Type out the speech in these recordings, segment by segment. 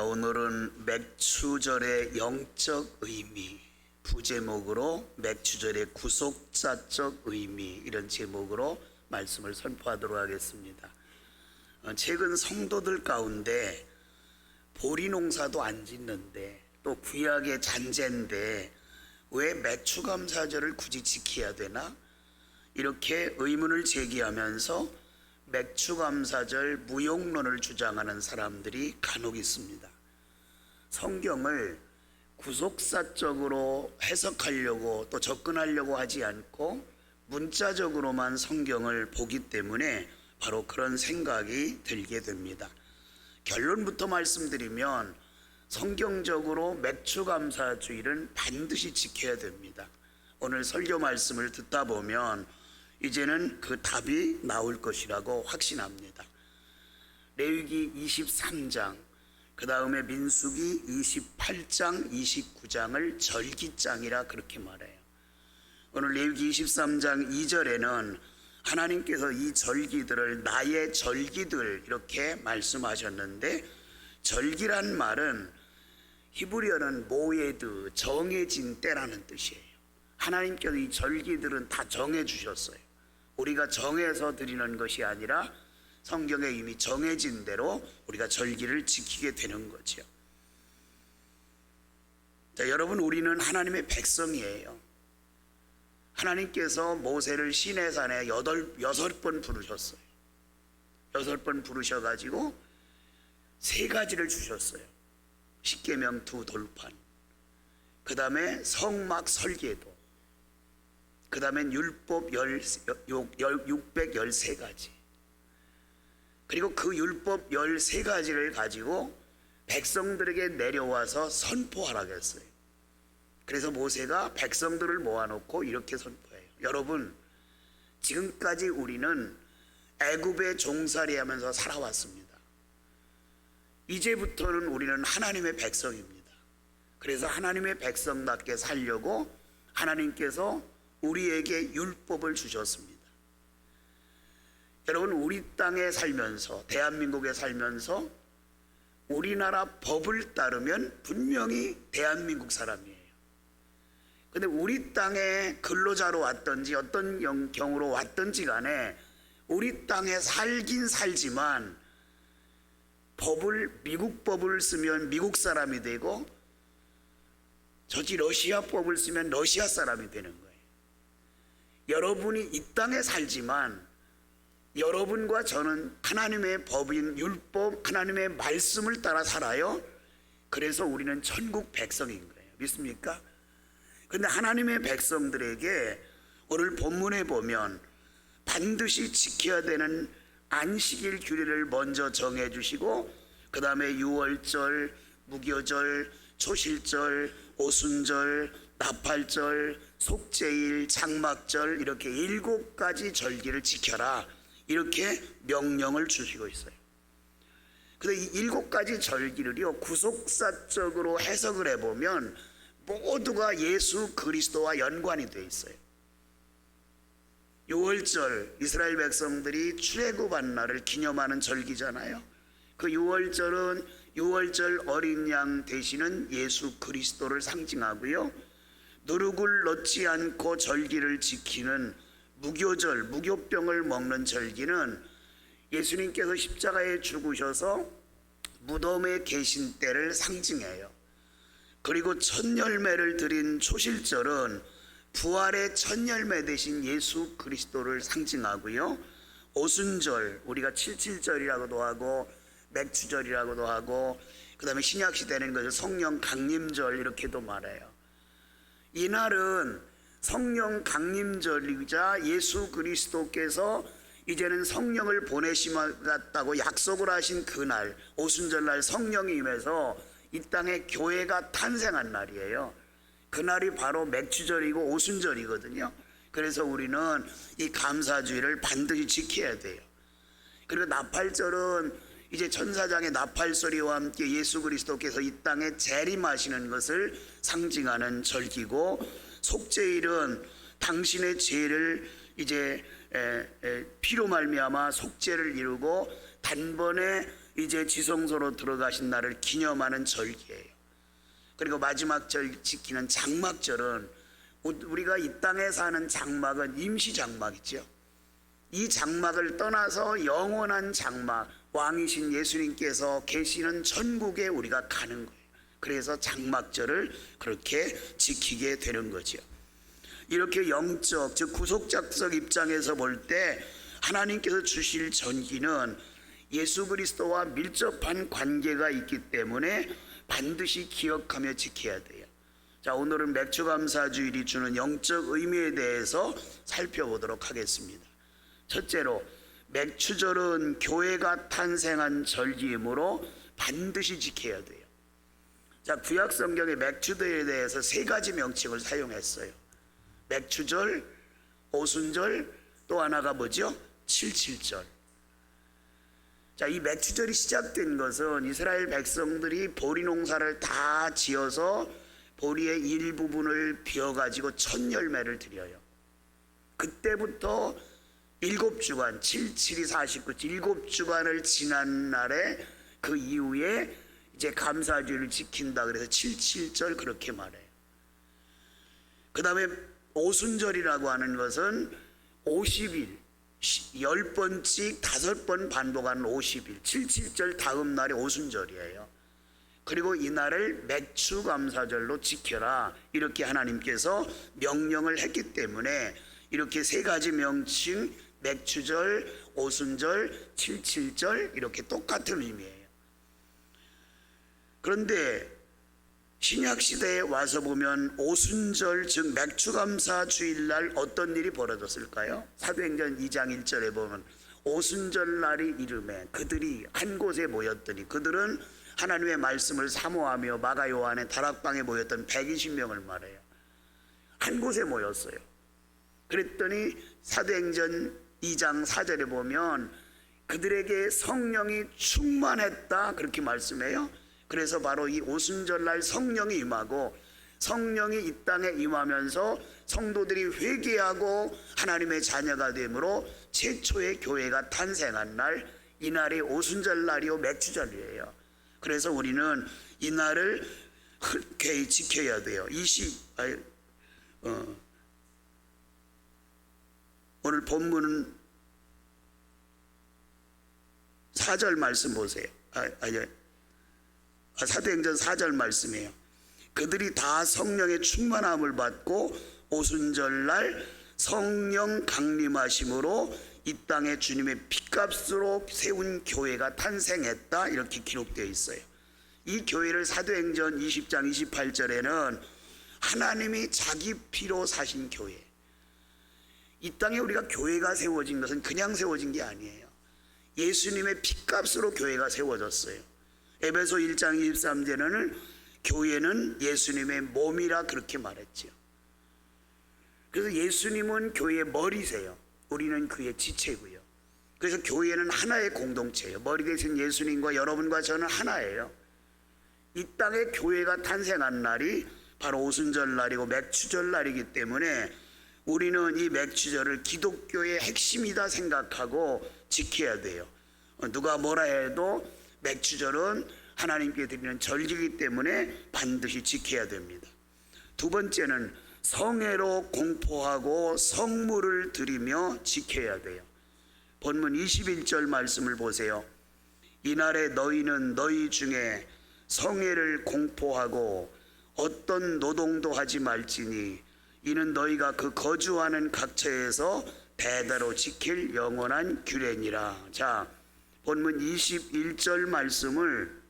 자, 오늘은 맥추절의 영적 의미, 부제목으로 맥추절의 구속사적 의미, 이런 제목으로 말씀을 선포하도록 하겠습니다. 최근 성도들 가운데 보리 농사도 안 짓는데 또 구약의 잔재인데 왜 맥추감사절을 굳이 지켜야 되나? 이렇게 의문을 제기하면서 맥추감사절 무용론을 주장하는 사람들이 간혹 있습니다. 성경을 구속사적으로 해석하려고 또 접근하려고 하지 않고 문자적으로만 성경을 보기 때문에 바로 그런 생각이 들게 됩니다. 결론부터 말씀드리면 성경적으로 맥추감사주일은 반드시 지켜야 됩니다. 오늘 설교 말씀을 듣다 보면 이제는 그 답이 나올 것이라고 확신합니다. 레위기 23장, 그 다음에 민수기 28장, 29장을 절기장이라 그렇게 말해요. 오늘 레위기 23장 2절에는 하나님께서 이 절기들을 나의 절기들 이렇게 말씀하셨는데, 절기란 말은 히브리어는 모에드, 정해진 때라는 뜻이에요. 하나님께서 이 절기들은 다 정해 주셨어요. 우리가 정해서 드리는 것이 아니라 성경에 이미 정해진 대로 우리가 절기를 지키게 되는 거죠. 자, 여러분, 우리는 하나님의 백성이에요. 하나님께서 모세를 시내산에 6번 부르셨어요. 6번 부르셔가지고 3가지를 주셨어요. 십계명 2 돌판, 그 다음에 성막 설계도, 그 다음엔 율법 613가지, 그리고 그 율법 13가지를 가지고 백성들에게 내려와서 선포하라고 했어요. 그래서 모세가 백성들을 모아놓고 이렇게 선포해요. 여러분, 지금까지 우리는 애굽에 종살이하면서 살아왔습니다. 이제부터는 우리는 하나님의 백성입니다. 그래서 하나님의 백성답게 살려고 하나님께서 우리에게 율법을 주셨습니다. 여러분, 우리 땅에 살면서, 대한민국에 살면서 우리나라 법을 따르면 분명히 대한민국 사람이에요. 근데 우리 땅에 근로자로 왔든지 어떤 경우로 왔든지 간에 우리 땅에 살긴 살지만 미국 법을 쓰면 미국 사람이 되고 저지 러시아 법을 쓰면 러시아 사람이 되는 거예요. 여러분이 이 땅에 살지만 여러분과 저는 하나님의 법인 율법, 하나님의 말씀을 따라 살아요. 그래서 우리는 천국 백성인 거예요. 믿습니까? 그런데 하나님의 백성들에게 오늘 본문에 보면 반드시 지켜야 되는 안식일 규례를 먼저 정해 주시고, 그 다음에 유월절, 무교절, 초실절, 오순절, 나팔절, 속죄일, 장막절, 이렇게 7가지 절기를 지켜라, 이렇게 명령을 주시고 있어요. 근데 이 7가지 절기를요, 구속사적으로 해석을 해보면 모두가 예수 그리스도와 연관이 되어 있어요. 유월절, 이스라엘 백성들이 출애굽한 날을 기념하는 절기잖아요. 그 유월절은 유월절 어린 양 되시는 예수 그리스도를 상징하고요, 누룩을 넣지 않고 절기를 지키는 무교절, 무교병을 먹는 절기는 예수님께서 십자가에 죽으셔서 무덤에 계신 때를 상징해요. 그리고 첫 열매를 드린 초실절은 부활의 첫 열매 되신 예수 그리스도를 상징하고요, 오순절, 우리가 칠칠절이라고도 하고 맥추절이라고도 하고, 그 다음에 신약시대는 것을 성령 강림절 이렇게도 말해요. 이날은 성령 강림절이자 예수 그리스도께서 이제는 성령을 보내시겠다고 약속을 하신 그날, 오순절날 성령이 임해서 이 땅에 교회가 탄생한 날이에요. 그날이 바로 맥추절이고 오순절이거든요. 그래서 우리는 이 감사주의를 반드시 지켜야 돼요. 그리고 나팔절은 이제 천사장의 나팔소리와 함께 예수 그리스도께서 이 땅에 재림하시는 것을 상징하는 절기고, 속죄일은 당신의 죄를 이제 피로 말미암아 속죄를 이루고 단번에 이제 지성소로 들어가신 날을 기념하는 절기예요. 그리고 마지막 절 지키는 장막절은 우리가 이 땅에 사는 장막은 임시 장막이죠. 이 장막을 떠나서 영원한 장막, 왕이신 예수님께서 계시는 천국에 우리가 가는 거예요. 그래서 장막절을 그렇게 지키게 되는 거죠. 이렇게 영적, 즉 구속작적 입장에서 볼 때 하나님께서 주실 전기는 예수 그리스도와 밀접한 관계가 있기 때문에 반드시 기억하며 지켜야 돼요. 자, 오늘은 맥주감사주일이 주는 영적 의미에 대해서 살펴보도록 하겠습니다. 첫째로, 맥주절은 교회가 탄생한 절기이므로 반드시 지켜야 돼요. 자, 구약 성경에 맥주절에 대해서 세 가지 명칭을 사용했어요. 맥주절, 오순절, 또 하나가 뭐죠? 칠칠절. 자, 이 맥주절이 시작된 것은 이스라엘 백성들이 보리 농사를 다 지어서 보리의 일부분을 비워가지고 첫 열매를 드려요. 그때부터 7주간, 77이 49, 7주간을 지난 날에 그 이후에 이제 감사주일을 지킨다 그래서 77절 그렇게 말해요. 그 다음에 오순절이라고 하는 것은 50일, 10번씩 5번 반복하는 50일, 77절 다음 날이 오순절이에요. 그리고 이날을 맥추감사절로 지켜라, 이렇게 하나님께서 명령을 했기 때문에 이렇게 세 가지 명칭, 맥추절, 오순절, 77절 이렇게 똑같은 의미예요. 그런데 신약시대에 와서 보면 오순절, 즉 맥추감사 주일날 어떤 일이 벌어졌을까요? 사도행전 2장 1절에 보면 오순절 날이 이름에 그들이 한 곳에 모였더니, 그들은 하나님의 말씀을 사모하며 마가 요한의 다락방에 모였던 120명을 말해요. 한 곳에 모였어요. 그랬더니 사도행전 2장 4절에 보면 그들에게 성령이 충만했다, 그렇게 말씀해요. 그래서 바로 이 오순절날 성령이 임하고, 성령이 이 땅에 임하면서 성도들이 회개하고 하나님의 자녀가 되므로 최초의 교회가 탄생한 날, 이날이 오순절날이요 맥주절이에요. 그래서 우리는 이날을 흔쾌히 지켜야 돼요. 오늘 본문은 4절 말씀 보세요. 사도행전 4절 말씀이에요. 그들이 다 성령의 충만함을 받고 오순절날 성령 강림하심으로 이 땅에 주님의 피값으로 세운 교회가 탄생했다, 이렇게 기록되어 있어요. 이 교회를 사도행전 20장 28절에는 하나님이 자기 피로 사신 교회, 이 땅에 우리가 교회가 세워진 것은 그냥 세워진 게 아니에요. 예수님의 피값으로 교회가 세워졌어요. 에베소 1장 23절에는 교회는 예수님의 몸이라 그렇게 말했죠. 그래서 예수님은 교회의 머리세요. 우리는 그의 지체고요. 그래서 교회는 하나의 공동체예요. 머리 대신 예수님과 여러분과 저는 하나예요. 이 땅에 교회가 탄생한 날이 바로 오순절 날이고 맥추절 날이기 때문에 우리는 이 맥추절을 기독교의 핵심이다 생각하고 지켜야 돼요. 누가 뭐라 해도 맥추절은 하나님께 드리는 절기이기 때문에 반드시 지켜야 됩니다. 두 번째는 성회로 공포하고 성물을 드리며 지켜야 돼요. 본문 21절 말씀을 보세요. 이날에 너희는 너희 중에 성회를 공포하고 어떤 노동도 하지 말지니 이는 너희가 그 거주하는 각처에서 대대로 지킬 영원한 규례니라. 자, 본문 21절 말씀을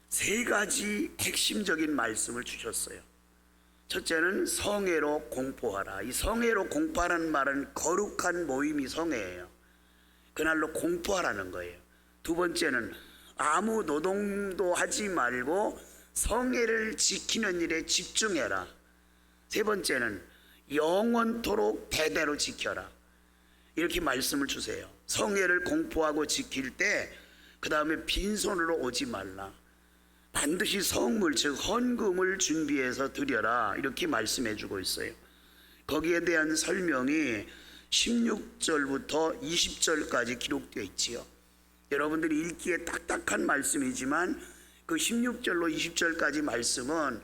세 가지 핵심적인 말씀을 주셨어요. 첫째는 성회로 공포하라. 이 성회로 공포하라는 말은 거룩한 모임이 성회예요. 그날로 공포하라는 거예요. 두 번째는 아무 노동도 하지 말고 성회를 지키는 일에 집중해라. 세 번째는 영원토록 대대로 지켜라. 이렇게 말씀을 주세요. 성회를 공포하고 지킬 때 그 다음에 빈손으로 오지 말라. 반드시 성물, 즉 헌금을 준비해서 드려라, 이렇게 말씀해 주고 있어요. 거기에 대한 설명이 16절부터 20절까지 기록되어 있지요. 여러분들이 읽기에 딱딱한 말씀이지만 그 16절로 20절까지 말씀은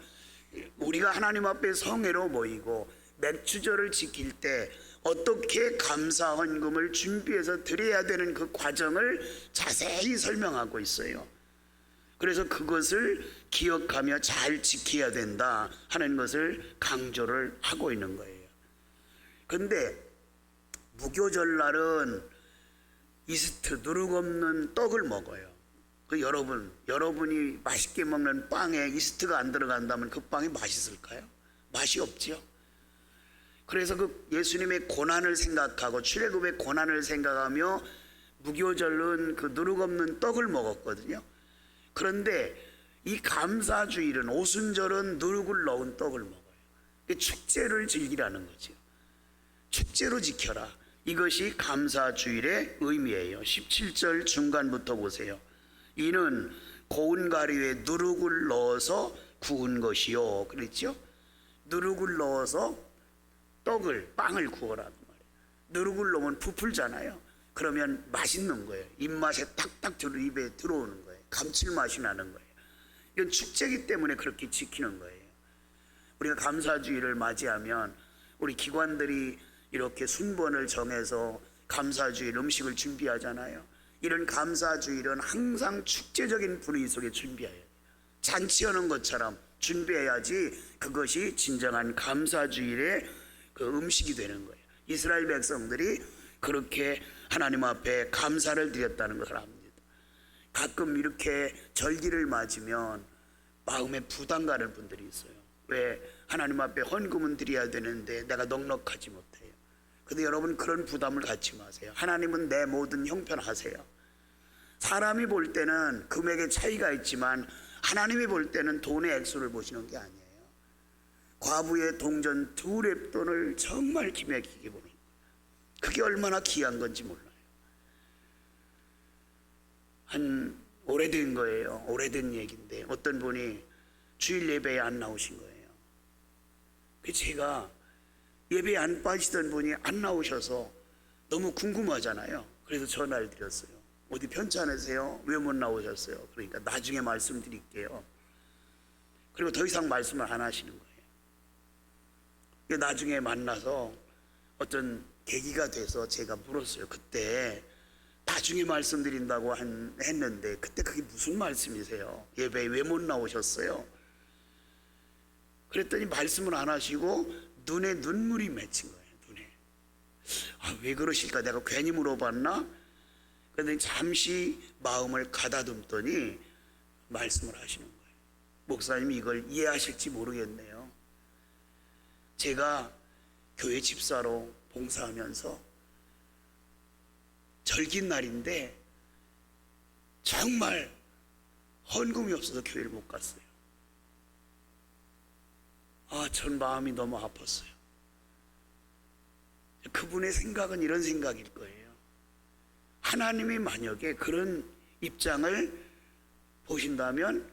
우리가 하나님 앞에 성회로 모이고 맥주절을 지킬 때 어떻게 감사 헌금을 준비해서 드려야 되는 그 과정을 자세히 설명하고 있어요. 그래서 그것을 기억하며 잘 지켜야 된다 하는 것을 강조를 하고 있는 거예요. 근데 무교절날은 이스트 누룩 없는 떡을 먹어요. 그 여러분이 맛있게 먹는 빵에 이스트가 안 들어간다면 그 빵이 맛있을까요? 맛이 없지요. 그래서 그 예수님의 고난을 생각하고 출애굽의 고난을 생각하며 무교절은 그 누룩 없는 떡을 먹었거든요. 그런데 이 감사주일은 오순절은 누룩을 넣은 떡을 먹어요. 축제를 즐기라는 거죠. 축제로 지켜라. 이것이 감사주일의 의미예요. 17절 중간부터 보세요. 이는 고운 가루에 누룩을 넣어서 구운 것이요. 그랬죠? 누룩을 넣어서 빵을 구워라는 말이에요. 누룩을 넣으면 부풀잖아요. 그러면 맛있는 거예요. 입맛에 탁탁 입에 들어오는 거예요. 감칠맛이 나는 거예요. 이건 축제이기 때문에 그렇게 지키는 거예요. 우리가 감사주일을 맞이하면 우리 기관들이 이렇게 순번을 정해서 감사주일 음식을 준비하잖아요. 이런 감사주일은 항상 축제적인 분위기 속에 준비해야 해요. 잔치하는 것처럼 준비해야지 그것이 진정한 감사주일의 그 음식이 되는 거예요. 이스라엘 백성들이 그렇게 하나님 앞에 감사를 드렸다는 것을 압니다. 가끔 이렇게 절기를 맞으면 마음에 부담 가는 분들이 있어요. 왜? 하나님 앞에 헌금은 드려야 되는데 내가 넉넉하지 못해요. 근데 여러분 그런 부담을 갖지 마세요. 하나님은 내 모든 형편하세요. 사람이 볼 때는 금액의 차이가 있지만 하나님이 볼 때는 돈의 액수를 보시는 게 아니에요. 과부의 동전 2렙돈을 정말 기맥히게 보는 거예요. 그게 얼마나 귀한 건지 몰라요. 한 오래된 거예요. 오래된 얘기인데 어떤 분이 주일 예배에 안 나오신 거예요. 제가 예배에 안 빠지던 분이 안 나오셔서 너무 궁금하잖아요. 그래서 전화를 드렸어요. 어디 편찮으세요? 왜 못 나오셨어요? 그러니까 나중에 말씀드릴게요. 그리고 더 이상 말씀을 안 하시는 거예요. 나중에 만나서 어떤 계기가 돼서 제가 물었어요. 그때 나중에 말씀드린다고 했는데 그때 그게 무슨 말씀이세요? 예배에 왜 못 나오셨어요? 그랬더니 말씀을 안 하시고 눈에 눈물이 맺힌 거예요. 눈에. 왜 그러실까? 내가 괜히 물어봤나? 그런데 잠시 마음을 가다듬더니 말씀을 하시는 거예요. 목사님이 이걸 이해하실지 모르겠네요. 제가 교회 집사로 봉사하면서 절기날인데 정말 헌금이 없어서 교회를 못 갔어요. 전 마음이 너무 아팠어요. 그분의 생각은 이런 생각일 거예요. 하나님이 만약에 그런 입장을 보신다면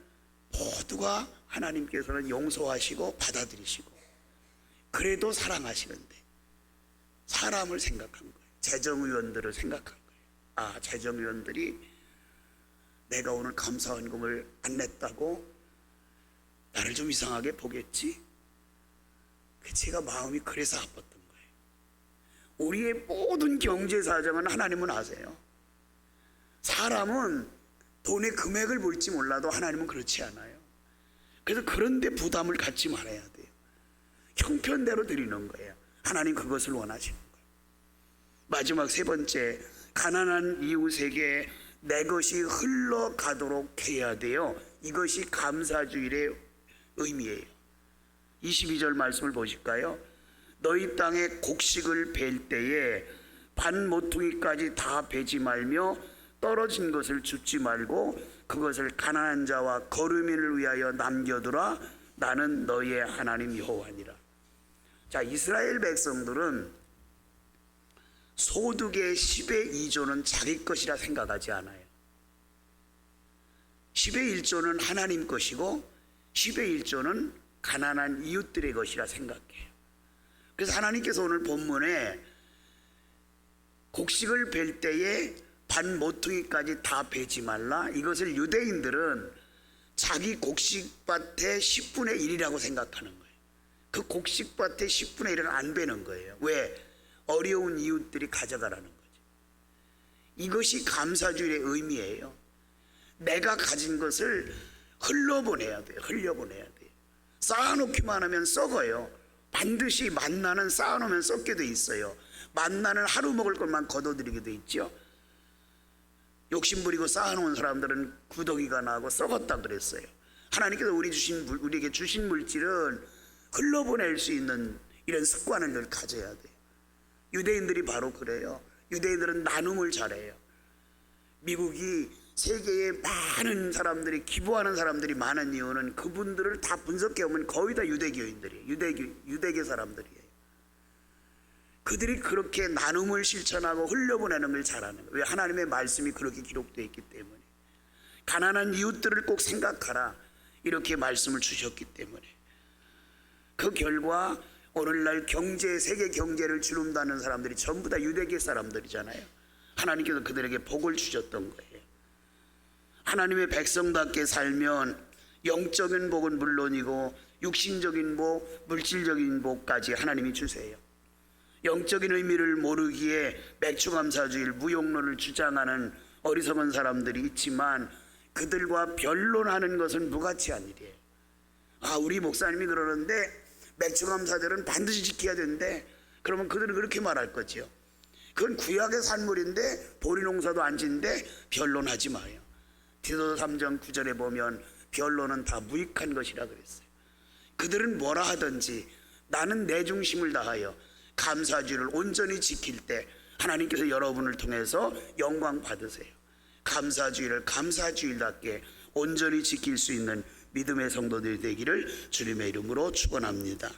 모두가 하나님께서는 용서하시고 받아들이시고 그래도 사랑하시는데 사람을 생각한 거예요. 재정위원들을 생각한 거예요. 재정위원들이 내가 오늘 감사헌금을 안 냈다고 나를 좀 이상하게 보겠지? 제가 마음이 그래서 아팠던 거예요. 우리의 모든 경제 사정은 하나님은 아세요. 사람은 돈의 금액을 볼지 몰라도 하나님은 그렇지 않아요. 그래서 그런데 부담을 갖지 말아야 돼요. 형편대로 드리는 거예요. 하나님 그것을 원하시는 거예요. 마지막 세 번째, 가난한 이웃에게 내 것이 흘러가도록 해야 돼요. 이것이 감사주일의 의미예요. 22절 말씀을 보실까요? 너희 땅에 곡식을 벨 때에 반 모퉁이까지 다 베지 말며 떨어진 것을 줍지 말고 그것을 가난한 자와 거류민을 위하여 남겨두라. 나는 너희의 하나님 여호와니라. 자, 이스라엘 백성들은 소득의 10의 2조는 자기 것이라 생각하지 않아요. 10의 1조는 하나님 것이고 10의 1조는 가난한 이웃들의 것이라 생각해요. 그래서 하나님께서 오늘 본문에 곡식을 벨 때에 반 모퉁이까지 다 베지 말라. 이것을 유대인들은 자기 곡식밭의 10분의 1이라고 생각하는 거예요. 그 곡식밭의 10분의 1은 안 베는 거예요. 왜? 어려운 이웃들이 가져가라는 거죠. 이것이 감사주일의 의미예요. 내가 가진 것을 흘려보내야 돼요. 흘려보내야 돼요. 쌓아놓기만 하면 썩어요. 반드시 만나는 쌓아놓으면 썩게 돼 있어요. 만나는 하루 먹을 것만 거둬들이게 돼 있죠. 욕심부리고 쌓아놓은 사람들은 구더기가 나고 썩었다 그랬어요. 하나님께서 우리에게 주신 물질은 흘러보낼 수 있는 이런 습관을 늘 가져야 돼요. 유대인들이 바로 그래요. 유대인들은 나눔을 잘해요. 미국이 세계에 많은 사람들이 기부하는 사람들이 많은 이유는 그분들을 다 분석해보면 거의 다 유대교인들이에요. 유대계 사람들이에요. 그들이 그렇게 나눔을 실천하고 흘려보내는 걸 잘하는 거예요. 왜? 하나님의 말씀이 그렇게 기록되어 있기 때문에. 가난한 이웃들을 꼭 생각하라 이렇게 말씀을 주셨기 때문에. 그 결과 오늘날 세계 경제를 주름다는 사람들이 전부 다 유대계 사람들이잖아요. 하나님께서 그들에게 복을 주셨던 거예요. 하나님의 백성답게 살면 영적인 복은 물론이고 육신적인 복, 물질적인 복까지 하나님이 주세요. 영적인 의미를 모르기에 맥주감사주일, 무용론을 주장하는 어리석은 사람들이 있지만 그들과 변론하는 것은 무가치한 일이에요. 우리 목사님이 그러는데 맥주감사절은 반드시 지켜야 되는데, 그러면 그들은 그렇게 말할 거죠. 그건 구약의 산물인데 보리농사도 안 짓는데 변론하지 마요. 디도서 3장 9절에 보면 변론은 다 무익한 것이라 그랬어요. 그들은 뭐라 하든지 나는 내 중심을 다하여 감사주일을 온전히 지킬 때 하나님께서 여러분을 통해서 영광 받으세요. 감사주일을 감사주일답게 온전히 지킬 수 있는 믿음의 성도들이 되기를 주님의 이름으로 축원합니다.